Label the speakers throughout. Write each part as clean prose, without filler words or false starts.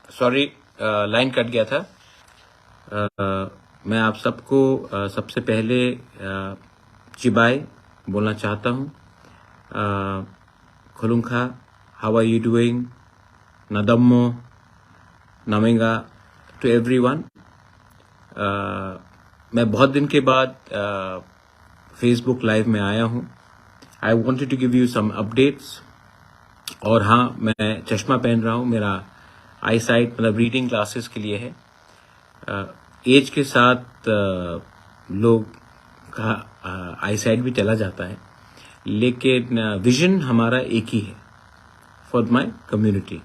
Speaker 1: Sorry, line cut गया था। मैं आप सबको सबसे पहले चिबाई बोलना चाहता हूँ। खुलुंखा, हाउ आर यू डूइंग, नदम्मो, नमेंगा टू एवरीवन। मैं बहुत दिन के बाद फेसबुक लाइव में आया हूँ। I wanted to give you some updates. और हाँ, मैं चश्मा पहन रहा हूँ। मेरा आई साइट मतलब रीडिंग क्लासेस के लिए है। एज के साथ लोग का आई साइट भी चला जाता है, लेकिन विजन हमारा एक ही है, फॉर माय कम्युनिटी।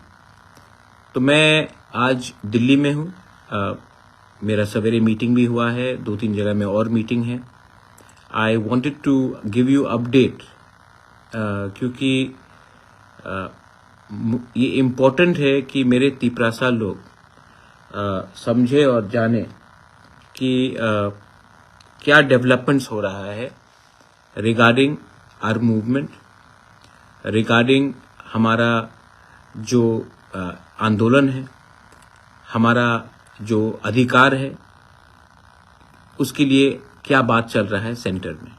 Speaker 1: तो मैं आज दिल्ली में हूँ। मेरा सवेरे मीटिंग भी हुआ है, 2-3 जगह में और मीटिंग है। I wanted to give you update क्योंकि ये इम्पोर्टेंट है कि मेरे तिपरासा लोग समझे और जाने कि क्या डेवलपमेंट्स हो रहा है रिगार्डिंग आवर मूवमेंट, रिगार्डिंग हमारा जो आंदोलन है, हमारा जो अधिकार है, उसके लिए क्या बात चल रहा है सेंटर में।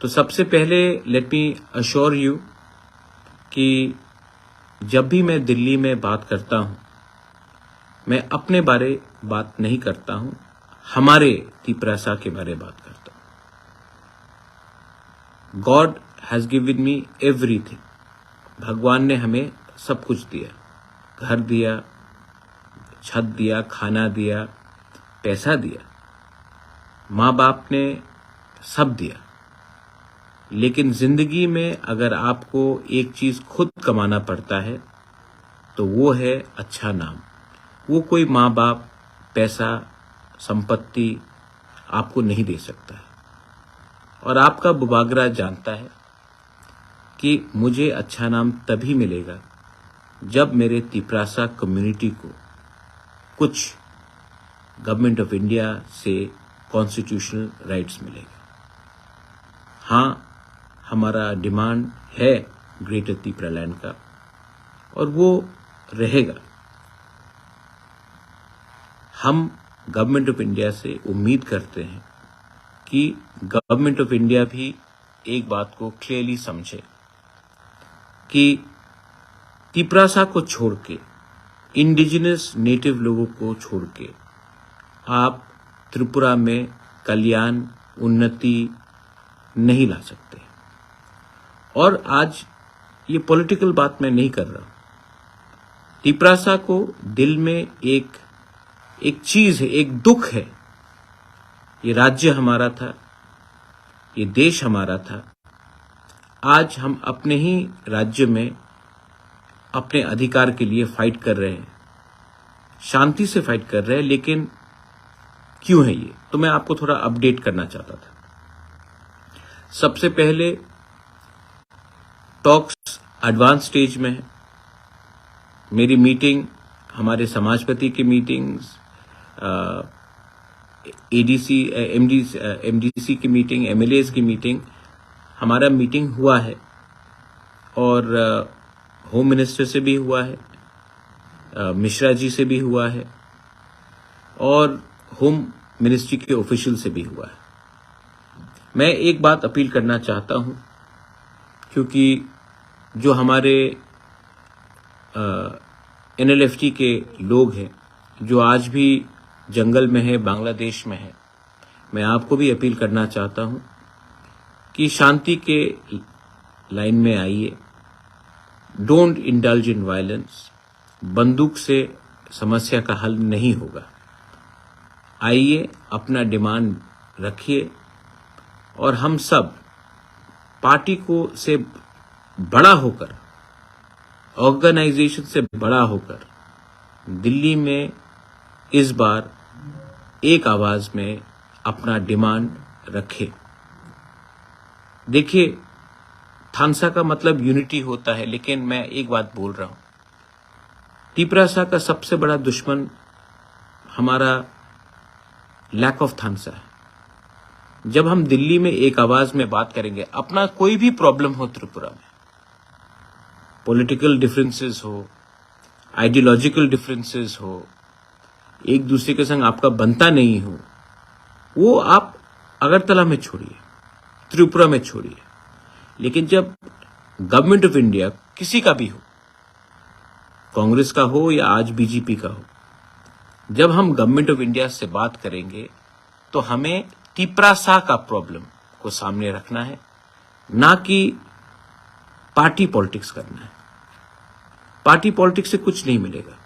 Speaker 1: तो सबसे पहले लेट मी अश्योर यू कि जब भी मैं दिल्ली में बात करता हूं, मैं अपने बारे बात नहीं करता हूं, हमारे तिपरासा के बारे बात करता हूं। God has given me everything. भगवान ने हमें सब कुछ दिया, घर दिया, छत दिया, खाना दिया, पैसा दिया, माँ बाप ने सब दिया। लेकिन जिंदगी में अगर आपको एक चीज खुद कमाना पड़ता है तो वो है अच्छा नाम। वो कोई माँ बाप, पैसा, संपत्ति आपको नहीं दे सकता है। और आपका बुबागरा जानता है कि मुझे अच्छा नाम तभी मिलेगा जब मेरे तिपरासा कम्युनिटी को कुछ गवर्नमेंट ऑफ इंडिया से कॉन्स्टिट्यूशनल राइट्स मिलेगा। हाँ, हमारा डिमांड है ग्रेटर तिपरा लैंड का, और वो रहेगा। हम गवर्नमेंट ऑफ इंडिया से उम्मीद करते हैं कि गवर्नमेंट ऑफ इंडिया भी एक बात को क्लियरली समझे कि तिपरासा को छोड़ के, इंडिजिनस नेटिव लोगों को छोड़ के आप त्रिपुरा में कल्याण, उन्नति नहीं ला सकते। और आज ये पॉलिटिकल बात मैं नहीं कर रहा। तिपरासा को दिल में एक चीज है, एक दुख है। ये राज्य हमारा था, ये देश हमारा था। आज हम अपने ही राज्य में अपने अधिकार के लिए फाइट कर रहे हैं, शांति से फाइट कर रहे हैं। लेकिन क्यों है ये? तो मैं आपको थोड़ा अपडेट करना चाहता था। सबसे पहले टॉक्स एडवांस स्टेज में है। मेरी मीटिंग, हमारे समाजपति की मीटिंग्स, एडीसी, एमडीसी की मीटिंग, एमएलएस की मीटिंग, हमारा मीटिंग हुआ है। और होम मिनिस्टर से भी हुआ है, मिश्रा जी से भी हुआ है, और होम मिनिस्ट्री के ऑफिशियल से भी हुआ है। मैं एक बात अपील करना चाहता हूं, क्योंकि जो हमारे एनएलएफटी के लोग हैं जो आज भी जंगल में है, बांग्लादेश में है, मैं आपको भी अपील करना चाहता हूं कि शांति के लाइन में आइए। Don't indulge in violence. बंदूक से समस्या का हल नहीं होगा। आइए, अपना डिमांड रखिए, और हम सब पार्टी को से बड़ा होकर, ऑर्गेनाइजेशन से बड़ा होकर दिल्ली में इस बार एक आवाज में अपना डिमांड रखे। देखिए, थानसा का मतलब यूनिटी होता है, लेकिन मैं एक बात बोल रहा हूं, तिपरासा का सबसे बड़ा दुश्मन हमारा लैक ऑफ थानसा है। जब हम दिल्ली में एक आवाज में बात करेंगे, अपना कोई भी प्रॉब्लम हो त्रिपुरा में, पॉलिटिकल डिफरेंसेस हो, आइडियोलॉजिकल डिफरेंसेस हो, एक दूसरे के संग आपका बनता नहीं हो, वो आप अगरतला में छोड़िए, त्रिपुरा में छोड़िए। लेकिन जब गवर्नमेंट ऑफ इंडिया किसी का भी हो, कांग्रेस का हो या आज बीजेपी का हो, जब हम गवर्नमेंट ऑफ इंडिया से बात करेंगे तो हमें तिपरासा का प्रॉब्लम को सामने रखना है, ना कि पार्टी पॉलिटिक्स करना है। पार्टी पॉलिटिक्स से कुछ नहीं मिलेगा।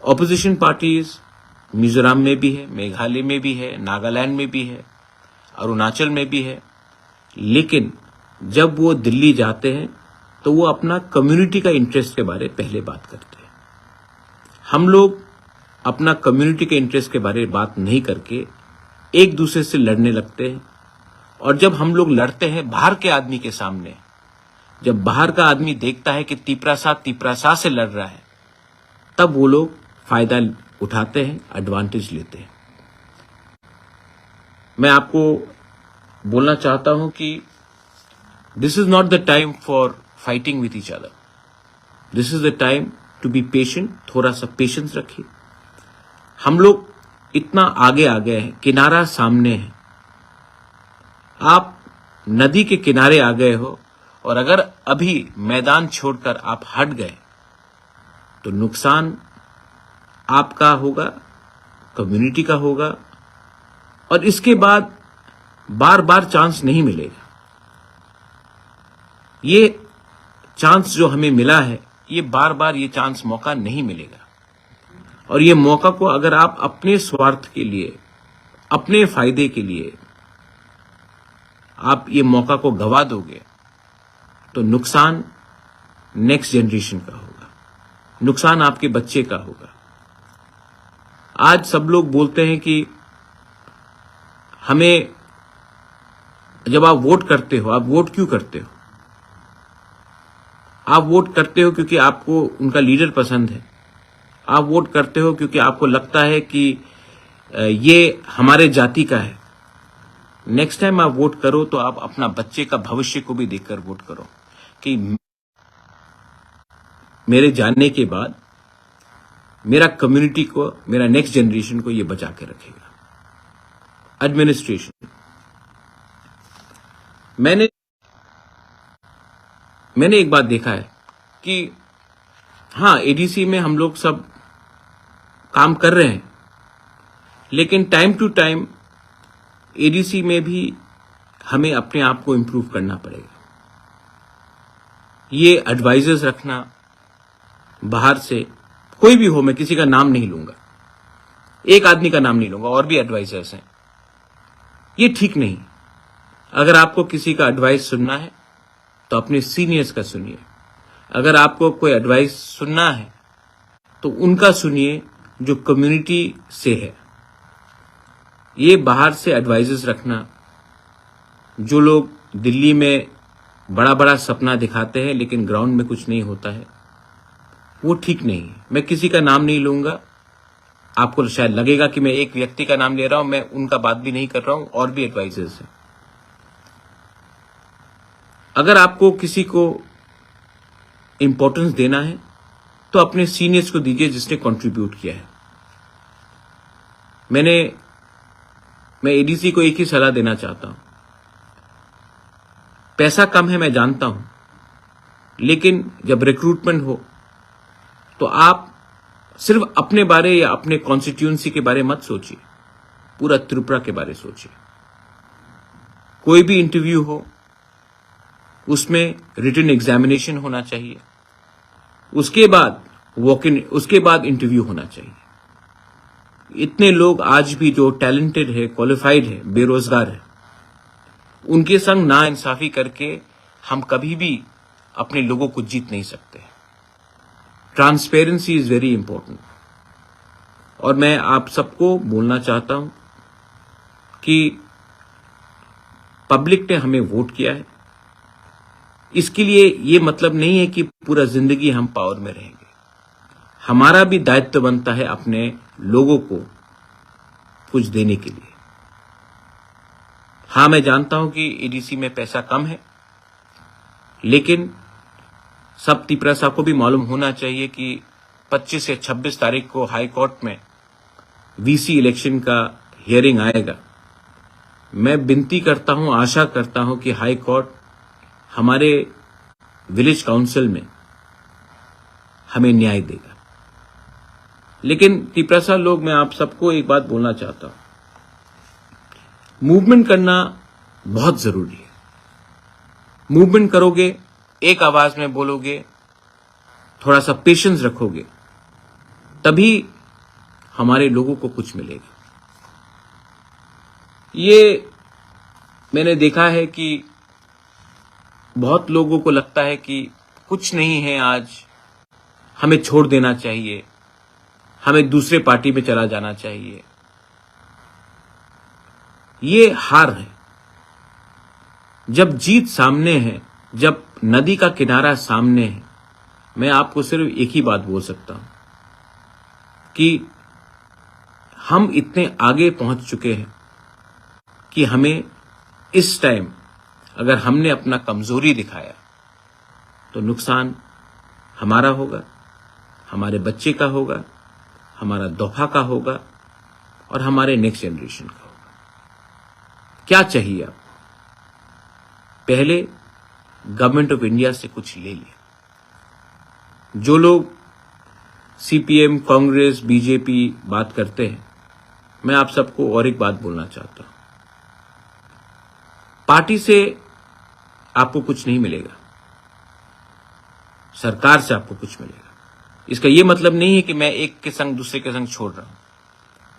Speaker 1: ऑपोजिशन पार्टीज मिजोरम में भी है, मेघालय में भी है, नागालैंड में भी है, अरुणाचल में भी है, लेकिन जब वो दिल्ली जाते हैं तो वो अपना कम्युनिटी का इंटरेस्ट के बारे में पहले बात करते हैं। हम लोग अपना कम्युनिटी के इंटरेस्ट के बारे में बात नहीं करके एक दूसरे से लड़ने लगते हैं। और जब हम लोग लड़ते हैं बाहर के आदमी के सामने, जब बाहर का आदमी देखता है कि तिपरासा से लड़ रहा है, तब वो लोग फायदा उठाते हैं, एडवांटेज लेते हैं। मैं आपको बोलना चाहता हूं कि this is not the time for fighting with each other, this is the time to be patient. थोड़ा सा पेशेंस रखिए। हम लोग इतना आगे आ गए हैं, किनारा सामने है। आप नदी के किनारे आ गए हो और अगर अभी मैदान छोड़कर आप हट गए तो नुकसान आपका होगा, कम्युनिटी का होगा, और इसके बाद बार बार चांस नहीं मिलेगा। ये चांस जो हमें मिला है, ये बार बार ये चांस मौका नहीं मिलेगा। और ये मौका को अगर आप अपने स्वार्थ के लिए, अपने फायदे के लिए आप ये मौका को गवा दोगे तो नुकसान नेक्स्ट जनरेशन का होगा, नुकसान आपके बच्चे का होगा। आज सब लोग बोलते हैं कि हमें, जब आप वोट करते हो, आप वोट क्यों करते हो? आप वोट करते हो क्योंकि आपको उनका लीडर पसंद है। आप वोट करते हो क्योंकि आपको लगता है कि ये हमारे जाति का है। नेक्स्ट टाइम आप वोट करो तो आप अपना बच्चे का भविष्य को भी देखकर वोट करो कि मेरे जाने के बाद मेरा कम्युनिटी को, मेरा नेक्स्ट जनरेशन को ये बचा के रखेगा। एडमिनिस्ट्रेशन, मैंने एक बात देखा है कि हाँ, एडीसी में हम लोग सब काम कर रहे हैं, लेकिन टाइम टू टाइम एडीसी में भी हमें अपने आप को इंप्रूव करना पड़ेगा। ये एडवाइजर्स रखना बाहर से, कोई भी हो, मैं किसी का नाम नहीं लूंगा, एक आदमी का नाम नहीं लूंगा, और भी एडवाइजर्स हैं, ये ठीक नहीं। अगर आपको किसी का एडवाइस सुनना है तो अपने सीनियर्स का सुनिए। अगर आपको कोई एडवाइस सुनना है तो उनका सुनिए जो कम्युनिटी से है। ये बाहर से एडवाइजर्स रखना, जो लोग दिल्ली में बड़ा बड़ा सपना दिखाते हैं लेकिन ग्राउंड में कुछ नहीं होता है, वो ठीक नहीं है। मैं किसी का नाम नहीं लूंगा। आपको शायद लगेगा कि मैं एक व्यक्ति का नाम ले रहा हूं, मैं उनका बात भी नहीं कर रहा हूं, और भी एडवाइजर्स हैं। अगर आपको किसी को इंपॉर्टेंस देना है तो अपने सीनियर्स को दीजिए जिसने कंट्रीब्यूट किया है। मैं एडीसी को एक ही सलाह देना चाहता हूं। पैसा कम है, मैं जानता हूं, लेकिन जब रिक्रूटमेंट हो तो आप सिर्फ अपने बारे या अपने कॉन्स्टिट्यूएंसी के बारे मत सोचिए, पूरा त्रिपुरा के बारे सोचिए। कोई भी इंटरव्यू हो उसमें रिटन एग्जामिनेशन होना चाहिए, उसके बाद वॉक इन, उसके बाद इंटरव्यू होना चाहिए। इतने लोग आज भी जो टैलेंटेड है, क्वालिफाइड है, बेरोजगार है, उनके संग नाइंसाफी करके हम कभी भी अपने लोगों को जीत नहीं सकते। Transparency is very important. और मैं आप सबको बोलना चाहता हूं कि पब्लिक ने हमें वोट किया है, इसके लिए ये मतलब नहीं है कि पूरा जिंदगी हम पावर में रहेंगे। हमारा भी दायित्व बनता है अपने लोगों को कुछ देने के लिए। हाँ, मैं जानता हूं कि एडीसी में पैसा कम है, लेकिन सब तिपरा को भी मालूम होना चाहिए कि 25 या 26 तारीख को हाई कोर्ट में वीसी इलेक्शन का हियरिंग आएगा। मैं विनती करता हूं, आशा करता हूं कि हाई कोर्ट हमारे विलेज काउंसिल में हमें न्याय देगा। लेकिन तिपरा लोग, मैं आप सबको एक बात बोलना चाहता हूं, मूवमेंट करना बहुत जरूरी है। मूवमेंट करोगे, एक आवाज में बोलोगे, थोड़ा सा पेशेंस रखोगे, तभी हमारे लोगों को कुछ मिलेगा। ये मैंने देखा है कि बहुत लोगों को लगता है कि कुछ नहीं है, आज हमें छोड़ देना चाहिए, हमें दूसरे पार्टी में चला जाना चाहिए। ये हार है। जब जीत सामने है, जब नदी का किनारा सामने है, मैं आपको सिर्फ एक ही बात बोल सकता हूं कि हम इतने आगे पहुंच चुके हैं कि हमें इस टाइम अगर हमने अपना कमजोरी दिखाया तो नुकसान हमारा होगा, हमारे बच्चे का होगा, हमारा दोहा का होगा और हमारे नेक्स्ट जनरेशन का होगा। क्या चाहिए आप? पहले गवर्नमेंट ऑफ इंडिया से कुछ ले लिया। जो लोग सीपीएम, कांग्रेस, बीजेपी बात करते हैं, मैं आप सबको और एक बात बोलना चाहता हूं। पार्टी से आपको कुछ नहीं मिलेगा, सरकार से आपको कुछ मिलेगा। इसका यह मतलब नहीं है कि मैं एक के संग दूसरे के संग छोड़ रहा हूं।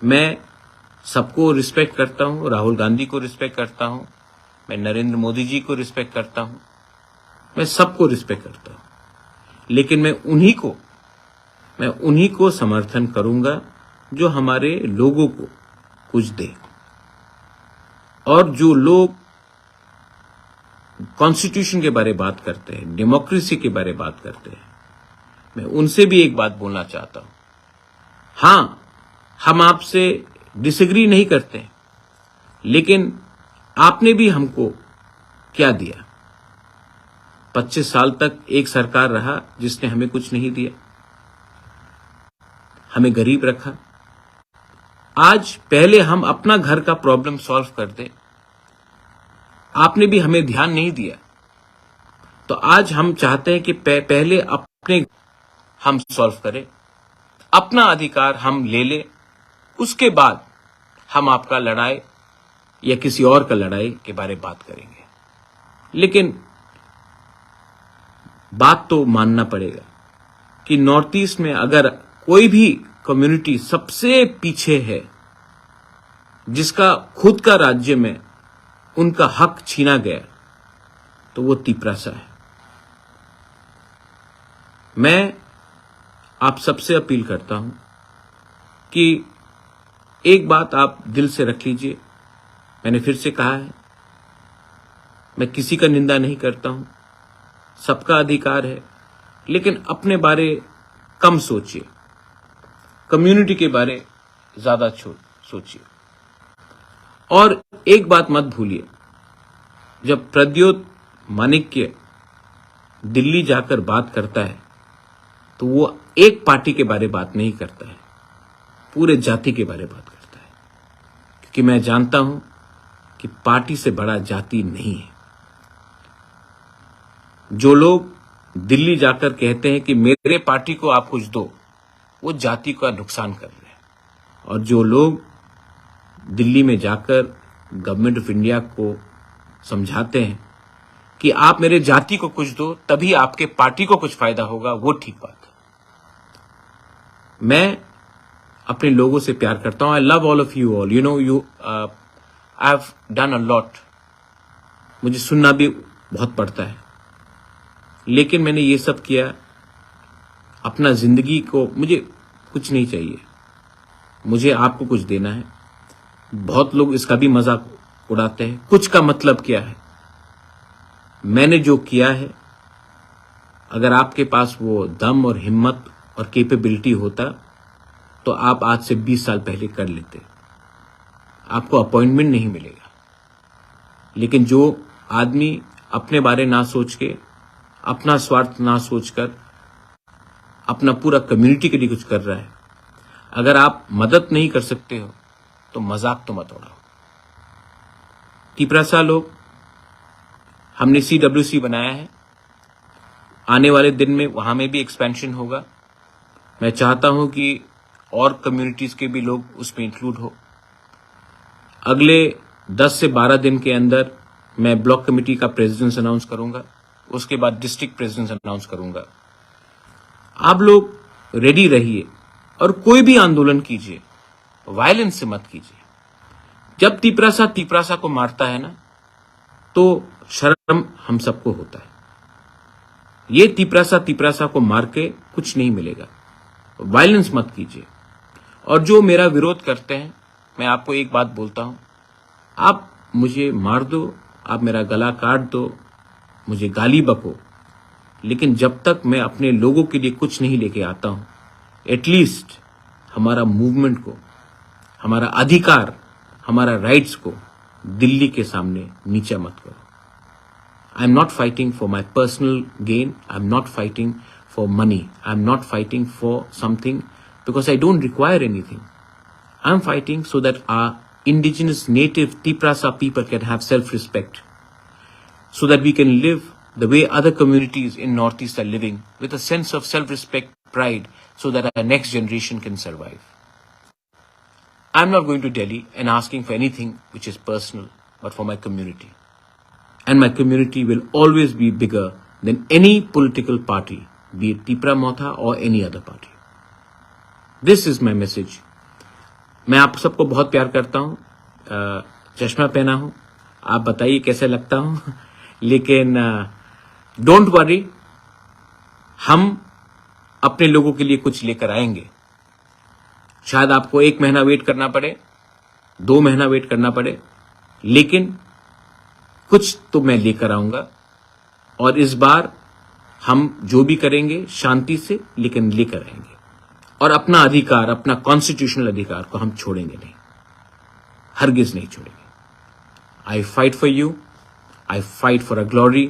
Speaker 1: मैं सबको रिस्पेक्ट करता हूं, राहुल गांधी को रिस्पेक्ट करता हूं, मैं नरेंद्र मोदी जी को रिस्पेक्ट करता हूं, मैं सबको रिस्पेक्ट करता हूं। लेकिन मैं उन्हीं को समर्थन करूंगा जो हमारे लोगों को कुछ दे। और जो लोग कॉन्स्टिट्यूशन के बारे में बात करते हैं, डेमोक्रेसी के बारे में बात करते हैं, मैं उनसे भी एक बात बोलना चाहता हूं। हां, हम आपसे डिसएग्री नहीं करते हैं, लेकिन आपने भी हमको क्या दिया? 25 साल तक एक सरकार रहा जिसने हमें कुछ नहीं दिया, हमें गरीब रखा। आज पहले हम अपना घर का प्रॉब्लम सॉल्व कर दें, आपने भी हमें ध्यान नहीं दिया। तो आज हम चाहते हैं कि पहले अपने हम सॉल्व करें, अपना अधिकार हम ले लें, उसके बाद हम आपका लड़ाई या किसी और का लड़ाई के बारे में बात करेंगे। लेकिन बात तो मानना पड़ेगा कि नॉर्थ ईस्ट में अगर कोई भी कम्युनिटी सबसे पीछे है, जिसका खुद का राज्य में उनका हक छीना गया, तो वो तिपरा है। मैं आप सबसे अपील करता हूं कि एक बात आप दिल से रख लीजिए। मैंने फिर से कहा है, मैं किसी का निंदा नहीं करता हूं, सबका अधिकार है, लेकिन अपने बारे कम सोचिए, कम्युनिटी के बारे ज्यादा सोचिए। और एक बात मत भूलिए, जब प्रद्योत माणिक्य दिल्ली जाकर बात करता है तो वो एक पार्टी के बारे बात नहीं करता है, पूरे जाति के बारे बात करता है। क्योंकि मैं जानता हूं कि पार्टी से बड़ा जाति नहीं है। जो लोग दिल्ली जाकर कहते हैं कि मेरे पार्टी को आप कुछ दो, वो जाति का नुकसान कर रहे हैं। और जो लोग दिल्ली में जाकर गवर्नमेंट ऑफ इंडिया को समझाते हैं कि आप मेरे जाति को कुछ दो तभी आपके पार्टी को कुछ फायदा होगा, वो ठीक बात है। मैं अपने लोगों से प्यार करता हूं। I love all of you all, you know, I have done a lot. मुझे सुनना भी बहुत पड़ता है, लेकिन मैंने ये सब किया अपना जिंदगी को। मुझे कुछ नहीं चाहिए, मुझे आपको कुछ देना है। बहुत लोग इसका भी मजाक उड़ाते हैं, कुछ का मतलब क्या है? मैंने जो किया है, अगर आपके पास वो दम और हिम्मत और कैपेबिलिटी होता तो आप आज से 20 साल पहले कर लेते। आपको अपॉइंटमेंट नहीं मिलेगा। लेकिन जो आदमी अपने बारे ना सोच के अपना स्वार्थ ना सोचकर अपना पूरा कम्युनिटी के लिए कुछ कर रहा है, अगर आप मदद नहीं कर सकते हो तो मजाक तो मत उड़ाओ। तिपरासा लोग, हमने CWC बनाया है, आने वाले दिन में वहां में भी एक्सपेंशन होगा। मैं चाहता हूं कि और कम्युनिटीज के भी लोग उसमें इंक्लूड हो। अगले 10 से 12 दिन के अंदर मैं ब्लॉक कमेटी का प्रेसिडेंट अनाउंस करूंगा, उसके बाद डिस्ट्रिक्ट प्रेसिडेंट अनाउंस करूंगा। आप लोग रेडी रहिए और कोई भी आंदोलन कीजिए, वायलेंस से मत कीजिए। जब तिपरासा को मारता है ना, तो शर्म हम सबको होता है। ये तिपरासा को मार के कुछ नहीं मिलेगा। वायलेंस मत कीजिए। और जो मेरा विरोध करते हैं, मैं आपको एक बात बोलता हूं, आप मुझे मार दो, आप मेरा गला काट दो, मुझे गाली बको, लेकिन जब तक मैं अपने लोगों के लिए कुछ नहीं लेके आता हूं, एटलीस्ट हमारा मूवमेंट को, हमारा अधिकार, हमारा राइट्स को दिल्ली के सामने नीचा मत करो। I am not fighting for my personal gain, I am not fighting for money, I am not fighting for something because I don't require anything. I'm fighting so that our indigenous native Tiprasa people can have self-respect, so that we can live the way other communities in Northeast are living, with a sense of self-respect, pride, so that our next generation can survive. I'm not going to Delhi and asking for anything which is personal, but for my community. And my community will always be bigger than any political party, be it Tipra Motha or any other party. This is my message. मैं आप सबको बहुत प्यार करता हूं, चश्मा पहना हूं, आप बताइए कैसे लगता हूं, लेकिन डोंट वरी, हम अपने लोगों के लिए कुछ लेकर आएंगे। शायद आपको 1 महीना वेट करना पड़े, 2 महीना वेट करना पड़े, लेकिन कुछ तो मैं लेकर आऊंगा। और इस बार हम जो भी करेंगे शांति से, लेकिन लेकर आएंगे। और अपना अधिकार, अपना कॉन्स्टिट्यूशनल अधिकार को हम छोड़ेंगे नहीं, हरगिज नहीं छोड़ेंगे। आई fight for you, I fight for a glory,